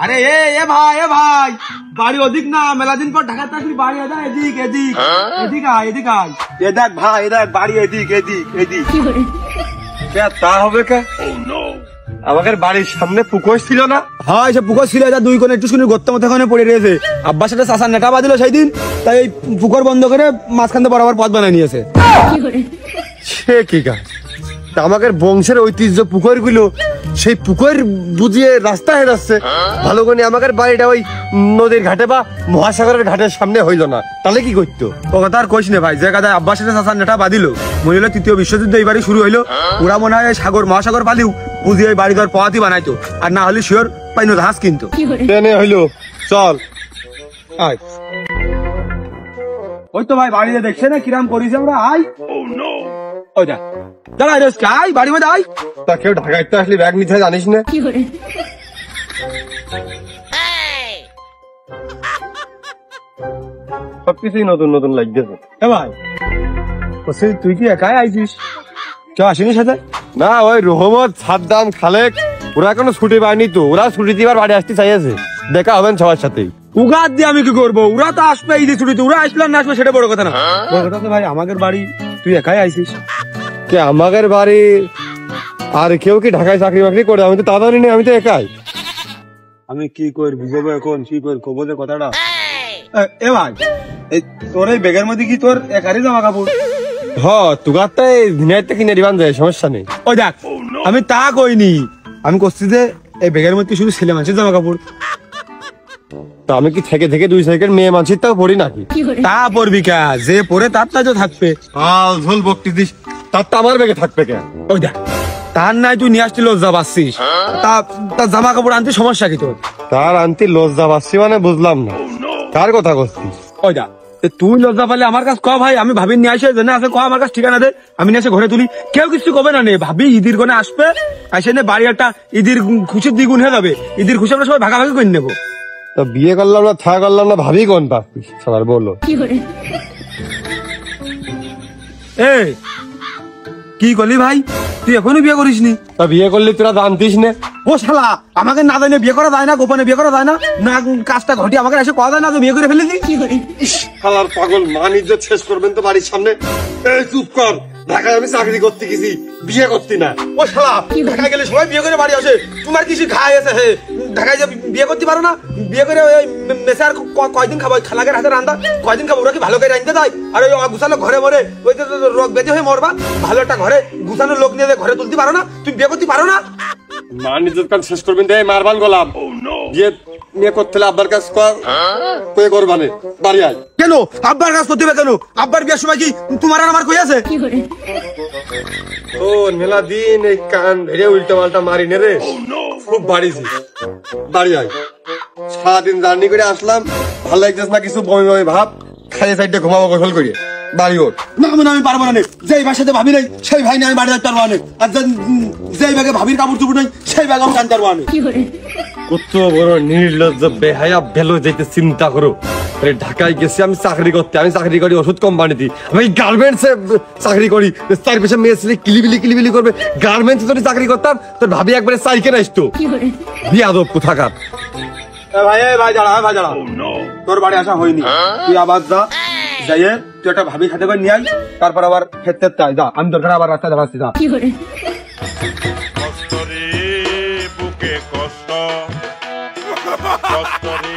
আরে এ ভাই বাড়ি ওদিক না, মেলা দিন পর ঢাকাতে আসলি, বাড়ি এদিক এদিক এদিক আয় এদিক আয়। এ দেখ ভাই, এ দেখ বাড়ি এদিক এদিক এদিক। তা হবে কে? আমাদের বাড়ির সামনে পুকুর ছিল না? হ্যাঁ সে পুকুর ছিল, এটা দুই কোণে একটু শুনে গর্তের মধ্যে ওখানে পড়ে রয়েছে। আব্বার সাথে চাষার নেটা বাঁধিল সেই দিন, তাই এই পুকুর বন্ধ করে মাঝখান বরাবর পথ বানিয়ে নিয়েছে। সে কি কাজ? আমাদের বংশের ঐতিহ্য পুকুর গুলো, সেই পুকুর বুঝিয়ে রাস্তা হয়ে যাচ্ছে। ভালো করে আমাদের বাড়িটা ওই নদীর ঘাটে বা মহাসাগরের ঘাটের সামনে হইল না, তাহলে কি করতো? ও কথা আর কইস না ভাই, যে কথা আব্বার সাথে চাষার নেটা বাঁধিল, মনে হলো তৃতীয় বিশ্বযুদ্ধ এইবারই শুরু হইলো। ওরা মনে হয় সাগর মহাসাগর পালিও বুঝিয়ে বাড়ি ধর পথই বানাইতো, আর না হলে শিওর পাইনো ঘাস কিনতো। হইলো চল আয়। ওই তো ভাই বাড়িতে দেখছে না কিরাম করিস আমরা। আয় ওই দেখ দাঁড়াই রোজ আয় বাড়ির মধ্যে আয়। তা কেউ ঢাকায় তো আসলে ব্যাগ নিতে জানিস না? সবকিছুই নতুন নতুন লাগতেছে। ভাই তুই কি একাই আইছিস? কেউ আসেনি সাথে? না, ওই রহমত, সাদ্দাম, খালেক ওরা এখনো ছুটি পায়নি তো। ওরা ছুটি দিবার বাড়ি আসতে চাইছে, দেখা হবেন সবার সাথেই। উগাদ দিয়ে আমি কি করবো? ওরা তো আসবে ঈদের ছুটিতে, ওরা আসলে না আসবে সেটা বড় কথা না। বড় কথা তো ভাই আমাদের বাড়ি তুই একাই আইছিস। কে আমাদের বাড়ি? আর কেউ কি ঢাকায় চাকরি বাকরি করে? আমি তো তা জানি না, আমি তো একাই। আমি কি করি বুঝবো এখন, কি করি কবো যে কথাটা। এ ভাই তোর এই ব্যাগের মধ্যে কি তোর একারই জামা কাপড়? হ তুগারটা দিনাইতে কিনে দিবান যায়, সমস্যা নেই। ওই দেখ আমি তা কইনি, আমি করছি যে এই ব্যাগের মধ্যে শুধু ছেলে মানুষের জামা কাপড়। তো আমি কি থেকে থেকে দুই সাইকেল মেয়ে মানুষের তাও পড়ি নাকি? তা পড়বি কে? যে পরে তার তাজও থাকবে। ঝোল বকটি দিস, তার তো আমার ব্যাগে থাকবে কেন? ওই দেখ তার নাই তুই নিয়ে আসতে লজ্জা পাচ্ছিস, তার জামা কাপড় আনতে সমস্যা কি তোর? তার আনতে লজ্জা পাচ্ছি মানে বুঝলাম না, কার কথা করছিস? ওই দেখ তুই লজ্জা পালে আমার কাছে ক ভাই, আমি ভাবি নিয়ে আসে জেনে আসে ক আমার কাছে ঠিকানা দে, আমি নিয়ে এসে ঘরে তুলি। কেউ কিছু কবে না নে, ভাবি ঈদের কোনে আসবে, আসে নে বাড়ি একটা ঈদের খুশির দ্বিগুণ হয়ে যাবে। ঈদের খুশি আমরা সবাই ভাগাভাগি করে নেবো। তো বিয়ে করলাম না, থা করলাম না, ভাবি কোন পাচ্ছিস সবার বলো। এ কি করলি ভাই? তুই এখনো বিয়ে করিস নি? তা বিয়ে করলে তোরা জানতিস না? ও শালা আমাকে না জানিয়ে বিয়ে করা যায় না, গোপনে বিয়ে করা যায় না, না কাজটা ঘটি আমাকে এসে করা যায় না, বিয়ে করে ফেলেছি। শালার পাগল, মান ইজ্জত শেষ করবেন তো বাড়ির সামনে। এই চুপ কর, ঢাকায় আমি চাকরি করতে গেছি, বিয়ে করতি না। ও শালা ঢাকায় গেলে সবাই বিয়ে করে বাড়ি আসে, তোমার কিছু খায় আছে? হে ঢাকায় যে বিয়ে করতে পারো না? বিয়ে করে ওই মেসে আর কয়দিন খাবো? খালাকের হাতে রান্না কয়দিন খাবো? ওরা কি ভালো করে রাঁধতে দেয়? আর ওই গুছানো ঘরে মরে ওই রোগ বেঁধে হয়ে মরবা। ভালো একটা ঘরে গুছানো লোক নিয়ে ঘরে তুলতে পারো না? তুমি বিয়ে করতে পারো না? মান ইজ্জত কান শেষ করবেন দে, মারবান গোলাম। বিয়ে নিয়ে করতে হলে আব্বার কাজ করবানে, বাড়ি আয়। কেন আব্বার কাজ করতে হবে কেন? আব্বার বিয়ের সময় কি তোমার আর আমার কই আছে? ও মেলা দিন এই কান ভেড়ে উল্টা পাল্টা মারি নে রে, খুব বাড়িছি। বাড়ি আয়, সারাদিন জার্নি করে আসলাম, ভালো লাগতেছ না কিছু, বমি বমি ভাব, খাইয়ে সাইডে ঘুমাবো গোসল করিয়ে। বাড়ি ওর না আমি পারবো না, যেই ভাইয়ের সাথে ভাবি নাই সেই ভাই নিয়ে আমি বাড়ি যাইতে পারবো না, আর যেই ব্যাগে ভাবির কাপড় চুপড় নাই সেই ব্যাগ আমি টানতে পারবো না। কত বড় নির্লজ্জ বেহায়া বেলো যেতে চিন্তা করো। ঢাকায় গেছি আমি চাকরি করতে, আমি চাকরি করি ওষুধ কোম্পানিতে, আমি গার্মেন্টসে চাকরি করি। চার পেশা মেয়ে ছেলে কিলিবিলি করবে, গার্মেন্টসে যদি চাকরি করতাম তোর ভাবি একবারে সাইকেল আসতো। বিয়াদব কোথাকার। ভাই দাঁড়া তোর বাড়ি আসা হয়নি, তুই আবার যা, যাইয়ে তুই একটা ভাবি খাতে করে নিয়ে আয়, তারপর আবার খেতে যা, আমি দরকার আবার রাস্তায় দাঁড়াচ্ছি। যা কষ্ট রে বুকে কষ্ট, কষ্ট রে